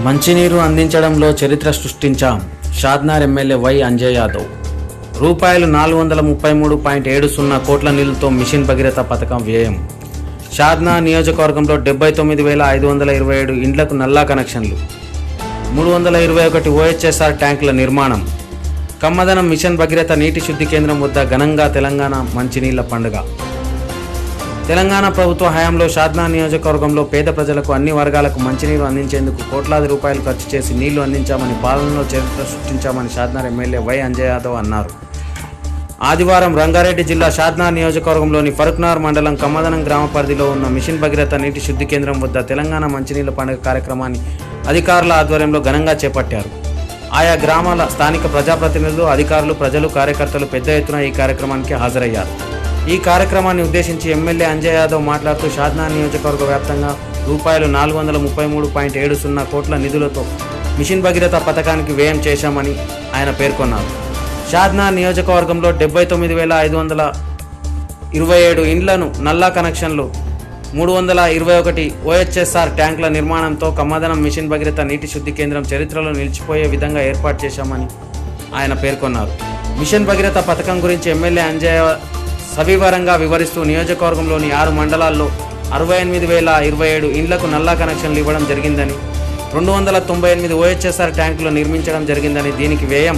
మంచినీరు అందించడంలో చరిత్ర సృష్టించాం. Shadnagar MLA Y Anjaiah Yadav. రూపాయలు 433.70 కోట్ల నిధులతో మిషన్ భగీరథ పథకం వ్యయం. షాద్నగర్ నియోజకవర్గంలో 79,527 ఇండ్లకు నల్లా కనెక్షన్లు, 321 OHSR ట్యాంకుల నిర్మాణం. కమ్మదనం మిషన్ భగీరథ నీటి శుద్ధి కేంద్రం వద్ద ఘనంగా తెలంగాణ మంచినీళ్ల పండుగ. తెలంగాణ ప్రభుత్వ హయాంలో షాద్నగర్ నియోజకవర్గంలో పేద ప్రజలకు అన్ని వర్గాలకు మంచినీరు అందించేందుకు కోట్లాది రూపాయలు ఖర్చు చేసి నీళ్లు అందించామని, పాలనలో చరిత్ర సృష్టించామని షాద్నగర్ ఎమ్మెల్యే వై అంజయ్ యాదవ్ అన్నారు. ఆదివారం రంగారెడ్డి జిల్లా షాద్నగర్ నియోజకవర్గంలోని ఫరూక్నగర్ మండలం కమ్మదనం గ్రామ పరిధిలో ఉన్న మిషన్ భగీరథ నీటి శుద్ధి కేంద్రం వద్ద తెలంగాణ మంచినీళ్ల పండుగ కార్యక్రమాన్ని అధికారుల ఆధ్వర్యంలో ఘనంగా చేపట్టారు. ఆయా గ్రామాల స్థానిక ప్రజాప్రతినిధులు, అధికారులు, ప్రజలు, కార్యకర్తలు పెద్ద ఎత్తున ఈ కార్యక్రమానికి హాజరయ్యారు. ఈ కార్యక్రమాన్ని ఉద్దేశించి ఎమ్మెల్యే అంజయ్ యాదవ్ మాట్లాడుతూ షాద్నగర్ నియోజకవర్గ వ్యాప్తంగా రూపాయలు 433.70 కోట్ల నిధులతో మిషన్ భగీరథ పథకానికి వ్యయం చేశామని ఆయన పేర్కొన్నారు. షాద్నగర్ నియోజకవర్గంలో 79,527 ఇండ్లను నల్లా కనెక్షన్లు, 321 OHSR ట్యాంకుల నిర్మాణంతో కమ్మదనం మిషన్ భగీరథ నీటి శుద్ధి కేంద్రం చరిత్రలో నిలిచిపోయే విధంగా ఏర్పాటు చేశామని ఆయన పేర్కొన్నారు. మిషన్ భగీరథ పథకం గురించి ఎమ్మెల్యే అంజయ్ సవివరంగా వివరిస్తూ నియోజకవర్గంలోని 6 మండలాల్లో 68,027 ఇండ్లకు నల్లా కనెక్షన్లు ఇవ్వడం జరిగిందని, 298 OHSR ట్యాంకులు నిర్మించడం జరిగిందని, దీనికి వ్యయం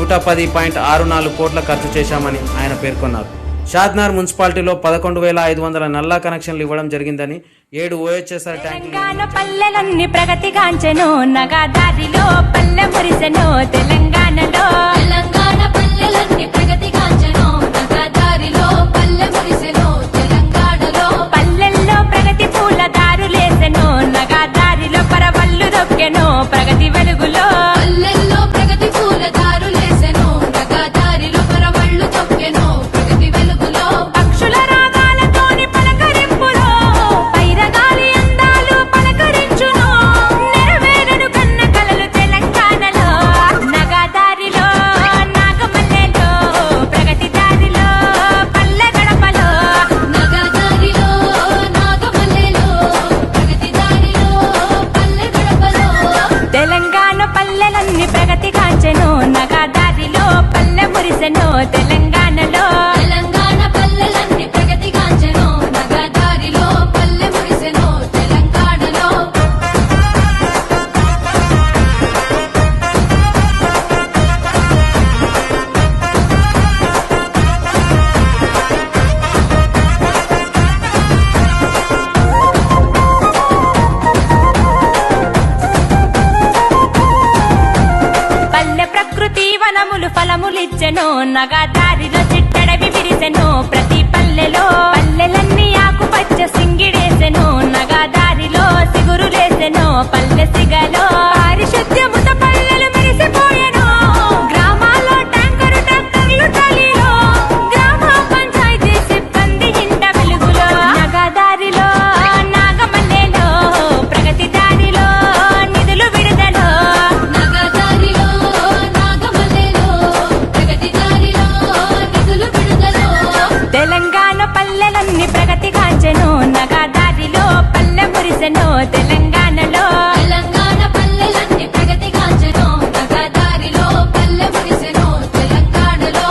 110.64 కోట్ల ఖర్చు చేశామని ఆయన పేర్కొన్నారు. షాద్నగర్ మున్సిపాలిటీలో 11,500 నల్లా కనెక్షన్లు ఇవ్వడం జరిగిందని, 7 OHSR ట్యాంకులు ప్రగతి వెలుగులో పల్లెల్లో ప్రగతి పూల దారులేసెను, నగదారిలో పరవళ్ళు తొక్కెను ప్రగతి వెలుగులో. పక్షుల రాగాలతోని పలకరింపులో పైరగాలి అందాలు పలకరించును, నెరవేరును కన్న కలలు తెలంగాణలో. నగదారిలో నాగమల్లెలో ప్రగతి దారిలో పల్లె గడపలో, నగదారిలో నాగమల్లెలో ప్రగతి దారిలో పల్లె గడపలో. తెలంగాణ పల్లెలన్నీ ప్రగతి కాంచెను, నగదారిలో పల్లె మురిసెను తెలంగాణలో. తెలంగాణ పల్లెలన్నీ ప్రగతి కాంచెను, నగదారిలో పల్లె మురిసెను తెలంగాణలో. పల్లె ప్రకృతి వనములు ఫలములిచ్చెను, నగదారిలో చిట్టడవి విరిసెను ప్రతి పల్లెలో. పల్లెలన్నీ ఆకుపచ్చ సింగిడేసెను, నగదారిలో సిగురులేసెను పల్లె సిగలో. పారిశుద్ధ్యముత పల్లెలు మెరిసిపోయెను, గ్రామాల్లో ట్యాంకర్లు టలీలో, గ్రామ పంచాయతీ సిబ్బంది ఇంట వెలుగులో. నగదారిలో నాగమల్లెలో ప్రగతి దారిలో నిధులు విడుదలో, నగదారిలో నాగమల్లెలో ప్రగతి దారిలో నిధులు విడుదలో. తెలంగాణ పల్లెలన్నీ ప్రగతి కాంచెను, నగదారిలో పల్లె మురిసెను తెలంగాణలో. తెలంగాణ పల్లెలన్నీ ప్రగతి కాంచెను, నగదారిలో పల్లె మురిసెను తెలంగాణలో.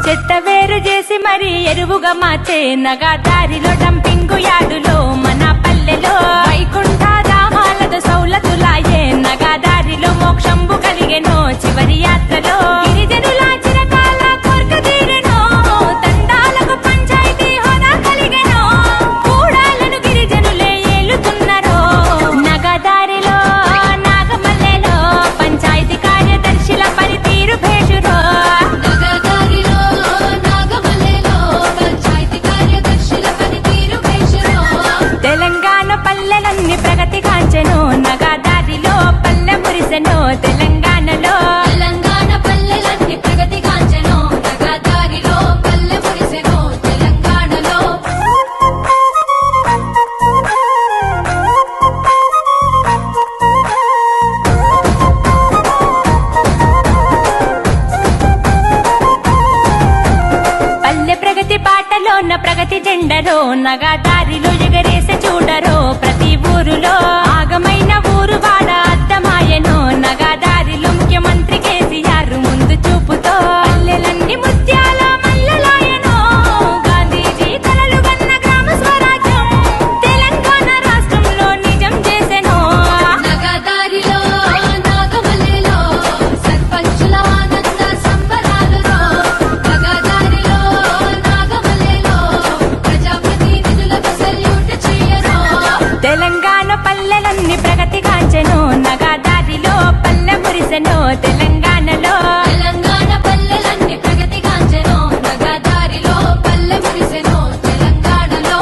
చెత్త వేరు చేసి మరి ఎరువుగా మార్చే నగదారిలో డంపింగు యార్డులో మన పల్లెలో. వైకుంఠ ధామాలతో సౌలతులాయే, నగదారిలో మోక్షంబు కలిగెనో చివరి యాత్రలో. గిరిజనుల చిరకాల కోర్క తీరెనో, తండాలకు పంచాయతీ హోదా కలిగెనో, కూడాలను గిరిజనులే ఏలుతున్నరో. నగదారిలో నాగమల్లెలో పంచాయతీ కార్యదర్శుల పనితీరు భేషురో, నగదారిలో నాగమల్లెలో పంచాయతీ కార్యదర్శుల పనితీరు భేషురో. నగా దారిలో ఎగరేసే చూడరో ప్రతి ఊరులో ఆగమైన ఊరు వాడ అద్దమాయనో నగా దారిలో ముఖ్యమంత్రి కేసీఆర్ ముందు చూపుతో పల్లెలన్నీ ముత్యాల మల్లెలాయనో గాంధీజీ కలలు కన్న గ్రామ స్వరాజ్యం తెలంగాణ రాష్ట్రంలో నిజం చేసెనో నగదారిలో నాగమల్లిలో సర్పంచుల ఆనంద సంబరాలులో నగదారిలో నాగమల్లిలో ప్రజాప్రతినిధులకు సల్యూట్ చేయను తెలంగాణ పల్లెలన్నీ ప్రగతి కాంచెను నగా దారిలో పల్లె మురిసెను తెలంగాణలో తెలంగాణ పల్లెలన్నీ ప్రగతి కాంచెను నగదారిలో పల్లె మురిసెను తెలంగాణలో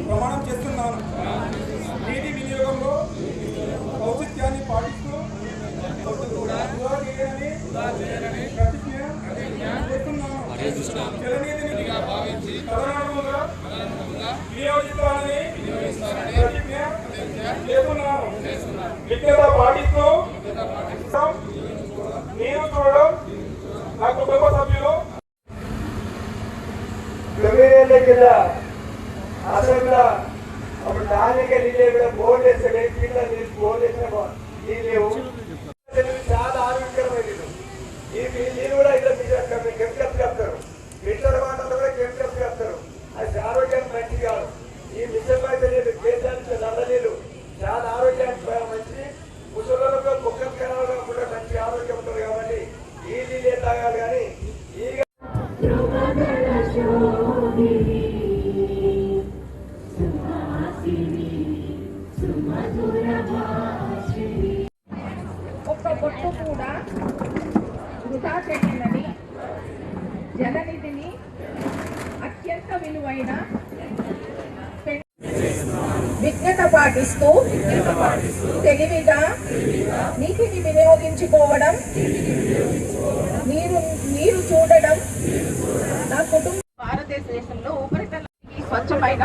ప్రమాణం చేస్తున్నాను. నీటి వినియోగంలో ఔచిత్యాన్ని పాటిస్తూ వృధా చేయనని ప్రతిజ్ఞ చేస్తున్నాను. జలనిధిని తదనుగుణంగా వినియోగిస్తానని ప్రతిజ్ఞ చేస్తున్నాను. విజ్ఞత పాటిస్తూ నేను చూడడం నా కుటుంబ సభ్యులు అసలు అప్పుడు నాన్నగా నీళ్ళు బోర్డు వేస్తాడు బోర్డు వేసిన నీళ్ళు చాలా ఆరోగ్యకరమైన ఈ నీళ్ళు కూడా ఇట్లా కెమికల్స్ కలుపుతారు. ఫిల్టర్ వాటర్లో కూడా కెమికల్స్ కలుపుతారు. అది ఆరోగ్యానికి మంచిది కాదు. ఈ మిషన్ అయితే లేదు కేంద్రానికి నల్ల నీళ్ళు చాలా ఆరోగ్యానికి మంచిది. ముసలిలో కుక్కలు కనాలు కూడా మంచి ఆరోగ్యం ఉంటుంది కాబట్టి ఈ నీళ్ళే తాగాలి. కానీ ఈ ఒక్క బొట్టు కూడా వృధా చేయనని జలనిధిని అత్యంత విలువైన విజ్ఞత పాటిస్తూ తెలివిగా నీటిని వినియోగించుకోవడం, నీరు చూడడం నా కుటుంబ భారతదేశంలో ఉపరితలానికి స్వచ్ఛమైన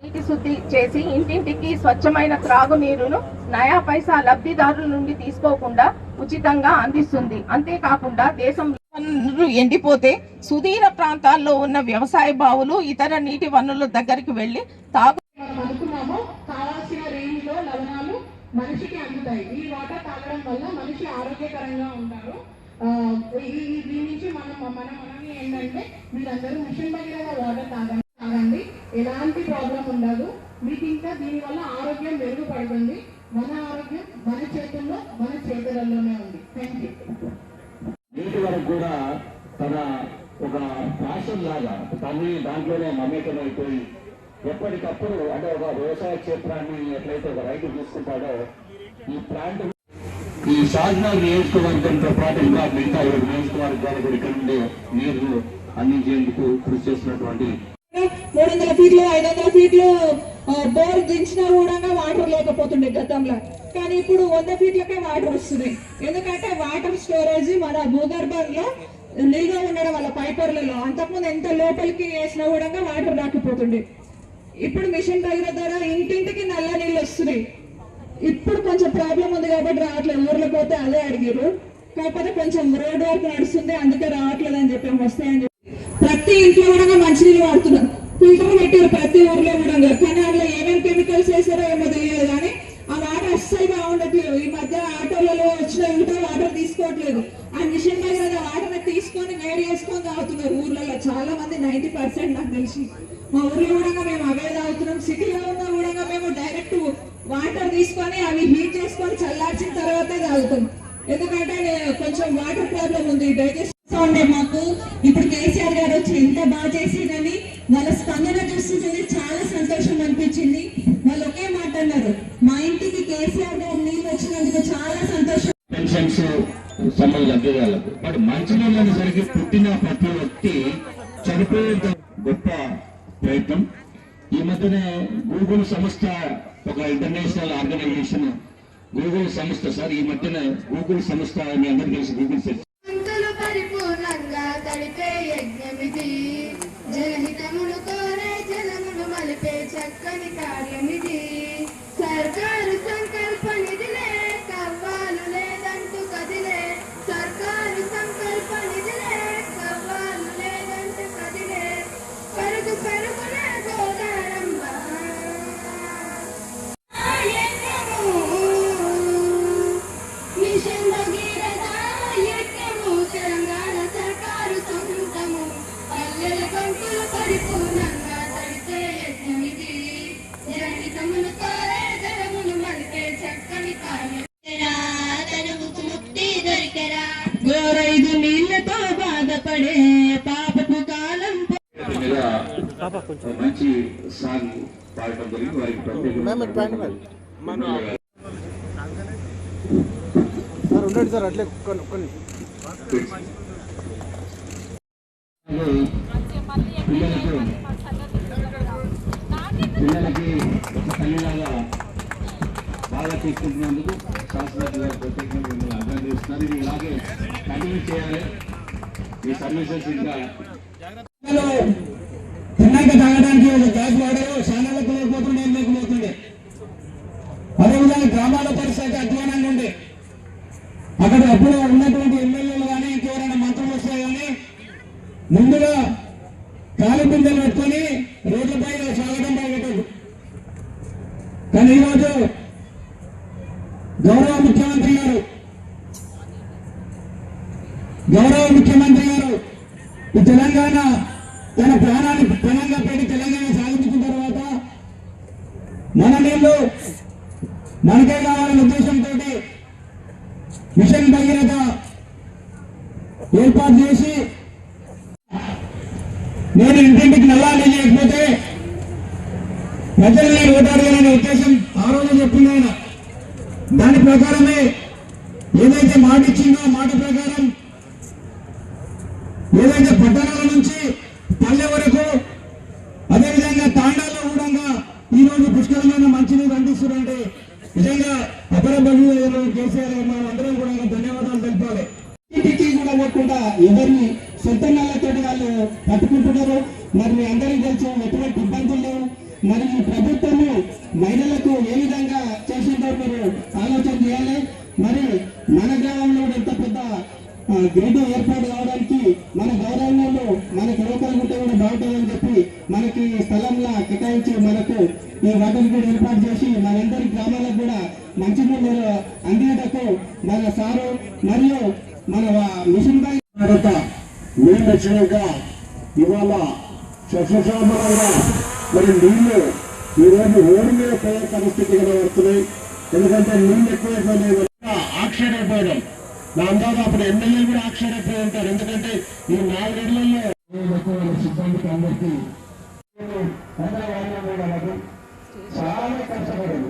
నీటి శుద్ధి చేసి ఇంటింటికి స్వచ్ఛమైన త్రాగునీరును నయా పైసా లబ్ధిదారుల నుండి తీసుకోకుండా ఉచితంగా అందిస్తుంది. అంతేకాకుండా దేశంలో వనరులు ఎండిపోతే సుదూర ప్రాంతాల్లో ఉన్న వ్యవసాయ బావులు, ఇతర నీటి వనరుల దగ్గరికి వెళ్లి తాగు మనం అనుకున్నామో కావాల్సిన రేంజ్ లో లవణాలు మనిషికి అందుతాయి. ఈ వాటర్ తాగడం వల్ల మనిషి ఆరోగ్యకరంగా ఉంటారు. దీని నుంచి మనని ఏంటంటే మీరందరూ మిషన్ భగీరథ వాటర్ తాగండి, ఎలాంటి ప్రాబ్లం ఉండదు మీకు. ఇంకా దీనివల్ల ఆరోగ్యం మెరుగుపడుతుంది. మన ఆరోగ్యం మన చేతుల్లో మన చేతులలోనే ఉంది. Thank you. నీటి వరకు కూడా తన ఒక ఫ్యాషన్ లాగా తల్లి దాంట్లోనే మమేకమైపోయి ఎప్పటికప్పుడు అంటే ఒక వ్యవసాయ క్షేత్రాన్ని ఎట్లయితే ఒక రైతు తీసుకుంటాడో ఈ ప్లాంట్ ఈ షాద్నగర్ నియోజకవర్గంతో పాటు ఇంకా మిగతా 7 నియోజకవర్గాలు కూడా ఇక్కడ నుండి నీరు అందించేందుకు కృషి చేసినటువంటి 300 ఫీట్లు 500 ఫీట్లు బోర్ దించినా కూడా వాటర్ లేకపోతుండే గతంలో. కానీ ఇప్పుడు 100 ఫీట్లకే వాటర్ వస్తున్నాయి. ఎందుకంటే వాటర్ స్టోరేజ్ మన భూగర్భంలో నిల్వ ఉండడం వల్ల పైపర్లలో. అంతకుముందు ఎంత లోపలికి వేసినా కూడా వాటర్ రాకపోతుండే. ఇప్పుడు మిషన్ భగీరథ ద్వారా ఇంటింటికి నల్ల నీళ్ళు వస్తున్నాయి. ఇప్పుడు కొంచెం ప్రాబ్లం ఉంది కాబట్టి రావట్లేదు. ఊర్లో పోతే అదే అడిగారు. కాకపోతే కొంచెం రోడ్ వర్క్ నడుస్తుంది, అందుకే రావట్లేదు అని చెప్పి వస్తాయని చెప్పి ప్రతి ఇంట్లో కూడా మంచినీళ్ళు వాడుతున్నారు. ఫిల్టర్ పెట్టారు ప్రతి ఊర్లో కూడా. కానీ అందులో ఏమేమి కెమికల్స్ వేసారో ఏమో తెలియదు. కానీ ఆ వాటర్ అస్సలు బాగుండట్లేదు. ఈ మధ్య ఆటోలలో వచ్చిన ఇంట్లో వాటర్ తీసుకోవట్లేదు. ఆ మిషన్ దగ్గర వాటర్ తీసుకొని వేడి చేసుకొని తాగుతున్నారు ఊర్లలో చాలా మంది. 90% నాకు తెలిసి మా ఊర్లో కూడా మేము అవే తాగుతున్నాం. సిటీలో ఉన్న కూడా మేము డైరెక్ట్ వాటర్ తీసుకొని అవి హీట్ చేసుకొని చల్లార్చిన తర్వాతే తాగుతాం. ఎందుకంటే కొంచెం వాటర్ ప్రాబ్లం ఉంది, డైజెస్ట్ ఉండే మాకు. ఇప్పుడు కేసీఆర్ గారు వచ్చి ఎంత బాగా చేసిందని వాళ్ళ స్పందన చూస్తుంటే చాలా సంతోషం అనిపించింది. వాళ్ళు ఒకే మాట అన్నారు, మా ఇంటికి కేసీఆర్ గారు నీళ్ళు వచ్చినందుకు చాలా సంతోషం. పెన్షన్స్ సంబంధం అభ్యర్థులకు బట్ మంచినీళ్ళు అనేసరికి పుట్టిన ప్రతి వ్యక్తి చనిపోయే గొప్ప ప్రయత్నం. ఈ మధ్యనే గూగుల్ సంస్థ ఒక ఇంటర్నేషనల్ ఆర్గనైజేషన్ గూగుల్ సంస్థ సార్ ఈ మధ్యన గూగుల్ సంస్థ మీ అందరికీ తెలిసి గూగుల్ సెర్చ్ పంతులు పరిపూర్ణంగా తడిపే యజ్ఞమిది, జనహితమును కోరే జనమును మలిపే చక్కని కార్యమిది. సర్కారు సంకల్పనిదిలే, కవ్వాలు లేదంటూ కదిలే. సర్కారు సంకల్పనిదిలే, కవ్వాలు లేదంటూ కదిలే. పరుగు పరుగునే గోదారమ్మ మిషన్ భగీరథ యజ్ఞము, తెలంగాణ సర్కారు సొంతము. పల్లెల గంతులు పరిపూర్ణంగా తడితే యజ్ఞమిది, జనహితమును కోరే జనమును మలిపే చక్కని కార్యం. తనకు ముక్తి దొరికెరా, గోరైదు నీళ్లతో బాధపడే పాపపు కాలం. మంచి సాంగ్ పాడటం జరిగింది. వారికి ప్రత్యేక సార్ అట్లే కొన్ని పిల్లలకి ఒక తల్లిలాగా బాగా తీసుకుంటున్నందుకు శాస్త్రజ్ఞ గారు ప్రత్యేకంగా మిమ్మల్ని అభినందిస్తున్నారు. ఇది ఇలాగే కంటిన్యూ చేయాలి. ఈ సర్వీసెస్ ఇంకా తిన్నాక తాగడానికి ఒక గ్యాస్ వాడరు శానాలకు లేకపోతుండే ఏం లేకపోతుండే. అదేవిధంగా గ్రామాల పరిస్థితి అధ్వానంగా ఉండే. అక్కడ అప్పుడు ఉన్నటువంటి ఎమ్మెల్యేలు కానీ ఇంకెవరైనా మంత్రులు వస్తే కానీ ముందుగా కాలి బిందెలు పెట్టుకొని రోడ్లపై స్వాగతం పలికేటోళ్ళు. కానీ ఈరోజు గౌరవ ముఖ్యమంత్రి గారు ఈ తెలంగాణ తన ప్రాణాన్ని పణంగా పెట్టి తెలంగాణ సాధించుకున్న తర్వాత మన నీళ్లు మనకే కావాలనే ఉద్దేశంతో మిషన్ భగీరథ ఏర్పాటు చేసి నేను ఇంటింటికి నల్లాలి లేకపోతే ప్రజల్ని ఓటాడాలనే ఉద్దేశం ఆ రోజు చెప్పింది ఆయన. దాని ప్రకారమే ఏదైతే మాట ఇచ్చిందో మాట ప్రకారం ఏదైతే పట్టణాల నుంచి పల్లె వరకు అదేవిధంగా తాండాల్లో కూడా ఈరోజు పుష్కలమైన మంచినీరు అందిస్తున్నారంటే నిజంగా అపర భగీరథ కేసీఆర్ మనం అందరం కూడా ధన్యవాదాలు తెలపాలి. ఇంటికి కూడా పోకుండా ఎవరి సొంత నెలతో వాళ్ళు పట్టుకుంటున్నారు. మరి మీ అందరికీ తెలుసు ఎటువంటి ఇబ్బందులు లేవు. మరి ఈ ప్రభుత్వము మహిళలకు ఏ విధంగా చేసిందో మీరు ఆలోచన చేయాలి. మరి మన గ్రామంలో ఎంత పెద్ద గ్రిడ్ ఏర్పాటు కావడానికి మన గౌరవంలో మన యువకులు ఉంటే కూడా బాగుంటుందని చెప్పి మనకి స్థలంలో కేటాయించి మనకు ఈ వాటర్ గ్రిడ్ ఏర్పాటు చేసి మనందరి గ్రామాలకు కూడా మంచినీళ్ళు అందేటకు మన సారు మరియు మన మిషన్ భారత నీళ్ళు వచ్చినాక ఇవాళ సస్యశ్యామలంగా మరి నీళ్లు ఈరోజు రోడ్డు మీద పోయే పరిస్థితి కనబడుతున్నాయి. ఎందుకంటే నీళ్ళు ఎక్కువైపోయినాయి ఆక్షేపపోవడం నా అందాక అప్పుడు ఎమ్మెల్యేలు కూడా ఆక్షేపపోయి ఉంటారు. ఎందుకంటే ఈ 4 ఏళ్లలో సిబ్బందికి అందరికీ వాళ్ళకు చాలా కష్టపడదు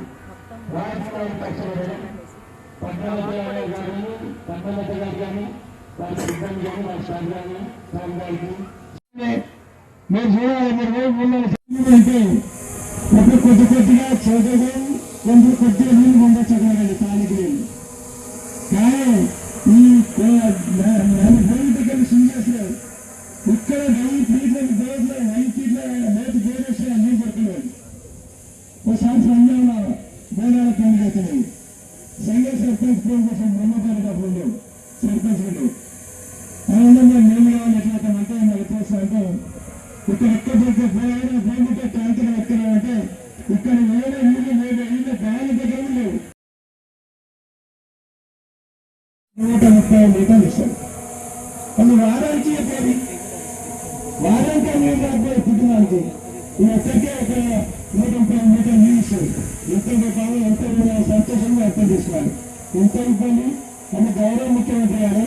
రాజకీయాలు కష్టపడడం పట్టణాలు కానీ పట్టణాలు కానీ వాళ్ళ సిబ్బంది కానీ వాళ్ళ స్టాఫ్ కానీ సాంబాయికి మీరు చూడాలి. మీరు అంటే ఒక కొద్దిగా చదవడం కొంచెం కొద్దిగా నీళ్ళు పొందొచ్చగలండి స్థానిక నీళ్ళు. కానీ ఈ దగ్గర స్విమ్ చేస్తున్నారు ఇక్కడ 1000 ఫీట్ల బోర్డులో 5 ఫీట్ల లోతు బోర్డేసి అన్నీ పడుతున్నారు. ఒకసారి సంఘంలో బోనాల పనులు అవుతున్నాయి. సంఘ సర్పంచ్ ఫోన్ కోసం బ్రహ్మపాలక ఫోన్లు సర్పంచ్ అందులో మేము కావాలి ఎట్లయితే మనకు చేస్తామంటే ఇక్కడ ఎక్కడ భూమితో ప్రాంతం ఎక్కడంటే ఇక్కడ వేరే నీళ్ళు వేరే గాలి దగ్గర లేవు. 130 లీటర్లు ఇస్తారు. అది వారానికి చెప్పేది వారానికి నీళ్ళు రాకపోయి కుటుంబానికి ఇది ఒక్కరికే ఒక 130 లీటర్లు నీళ్ళు ఇస్తారు. ఎంత రూపాయలు ఎంత సంతోషంగా అర్థం చేసుకోవాలి. ఎంత ఇబ్బంది అని గౌరవ ముఖ్యమంత్రి గారు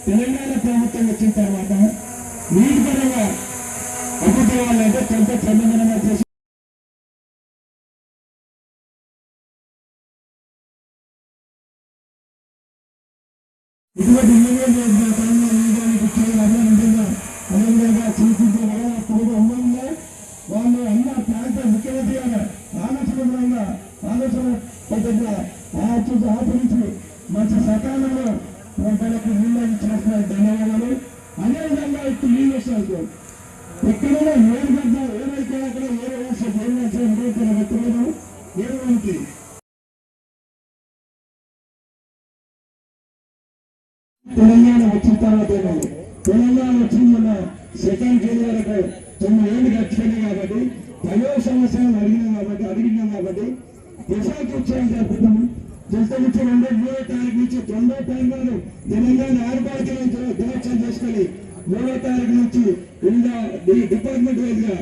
తెలంగాణ ప్రభుత్వం వచ్చిన తర్వాత నీటి పరంగా అభివృద్ధి వాళ్ళంటే కొంత చందనంగా చేసి ఇటువంటి అదేవిధంగా చీఫ్గా అమ్మంగా వాళ్ళు అన్న ప్రాంత ముఖ్యమంత్రి గారు ఆలోచన ఆచరించి మంచి సకాలంలో పంటలకు నీళ్ళు చేస్తున్నారు. ధన్యవాదాలు. అదేవిధంగా ఇప్పుడు నీళ్ళు వస్తారు ఎక్కడైనా ఏడు గడ్డ ఏదైతే అక్కడ ఏడు వేసే వ్యక్తులను ఏడు వంటి తెలంగాణ వచ్చిన తర్వాత తెలంగాణ వచ్చింది మన సెకండ్ ఫేజ్ వరకు 9 ఏళ్ళు గడిచిపోయినాయి కాబట్టి 10వ సంవత్సరాలు అడిగినాం కాబట్టి దేశానికి వచ్చాయని జరుపుతాము. దేశం నుంచి 2వ తారీఖు నుంచి 9వ తారీఖు నాడు తెలంగాణ ఆరుపాటికి దినోత్సవం చేసుకొని 3వ తారీఖు నుంచి డిపార్ట్మెంట్ వైజ్ గా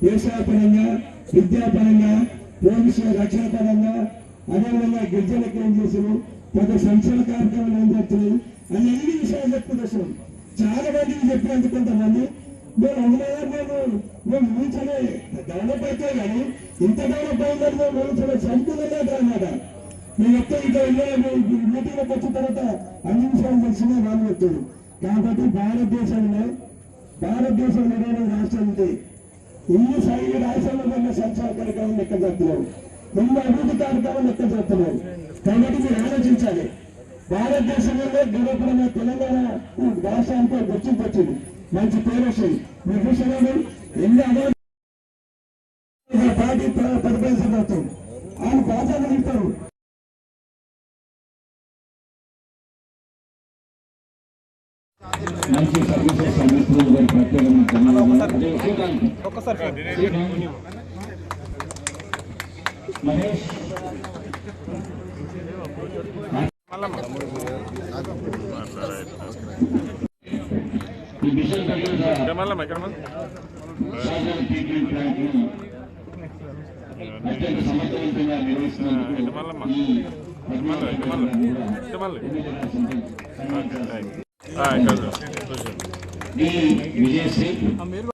వ్యవసాయ పరంగా విద్యాపరంగా పోలీసుల రక్షణ పరంగా అదేవిధంగా గిరిజనకు ఏం చేసాము పెద్ద సంక్షేమ కార్యక్రమాలు ఏం జరుగుతున్నాయి అని అన్ని విషయాలు చెప్పుకుంటున్నాం. చాలా మందికి చెప్పినందుకు కొంతమంది మేము ఊహించలే డెవలప్ అయితే కానీ ఇంత డెవలప్ అయిందని మేము ఊహించలే చదువుకున్నదే అన్నమాట. మేము ఎక్కడ ఇక్కడ మీటింగ్లోకి వచ్చిన తర్వాత అన్ని విషయాలు తెలిసినా వాళ్ళు వచ్చారు. కాబట్టి భారతదేశంలో 20 రాష్ట్రాలు ఉంటాయి. ఇన్ని సైన్య రాష్ట్రాల్లో ఉన్న సంక్షేమ కార్యక్రమం లెక్క జరుపుతున్నారు, ఎన్ని అభివృద్ధి కార్యక్రమాలు లెక్క జరుపుతున్నారు. కాబట్టి మీరు ఆలోచించాలి. భారతదేశంలో గౌరవపరమైన తెలంగాణ రాష్ట్రానికి గుర్తింపు వచ్చింది, మంచి పేరు వస్తుంది. మీరు చూసినారు ఎన్ని అవార్డు పార్టీ పరిపాలించబడుతుంది ఆయన ప్రాధాన్యత ఇస్తారు. మంచి సర్వీసెస్ అందిస్తున్న ప్రత్యేకంగా మహేష్ ఈ మిషన్ అత్యంత సమర్థవంతంగా నిర్వహిస్తున్నందుకు విజయశ్రీ సందీప్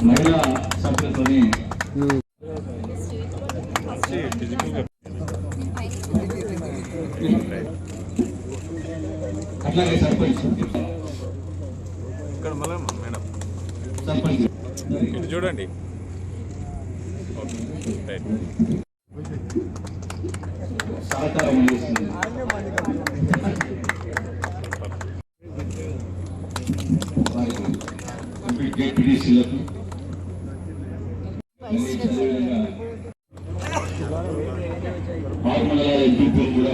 మహిళా సభ్యులతోని అట్లాగే సర్పంచ్ ఇక్కడ మళ్ళీ మేడం సర్పంచ్ ఇటు చూడండి. సహకారం అందిస్తుంది. జెడ్పీటీసీలకు ఆరు మండలాల ఎంపీలు కూడా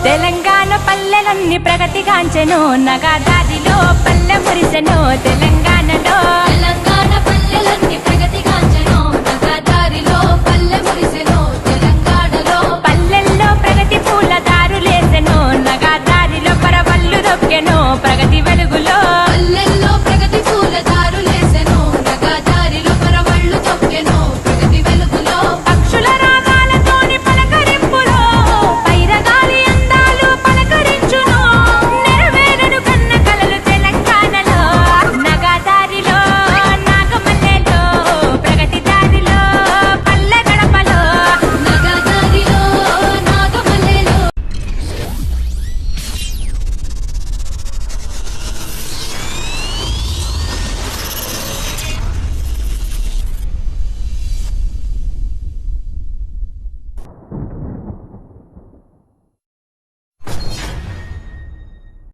తెలంగాణ పల్లెలన్నీ ప్రగతిగాంచెను నగాదారిలో పల్లె మురిసెను తెలంగాణ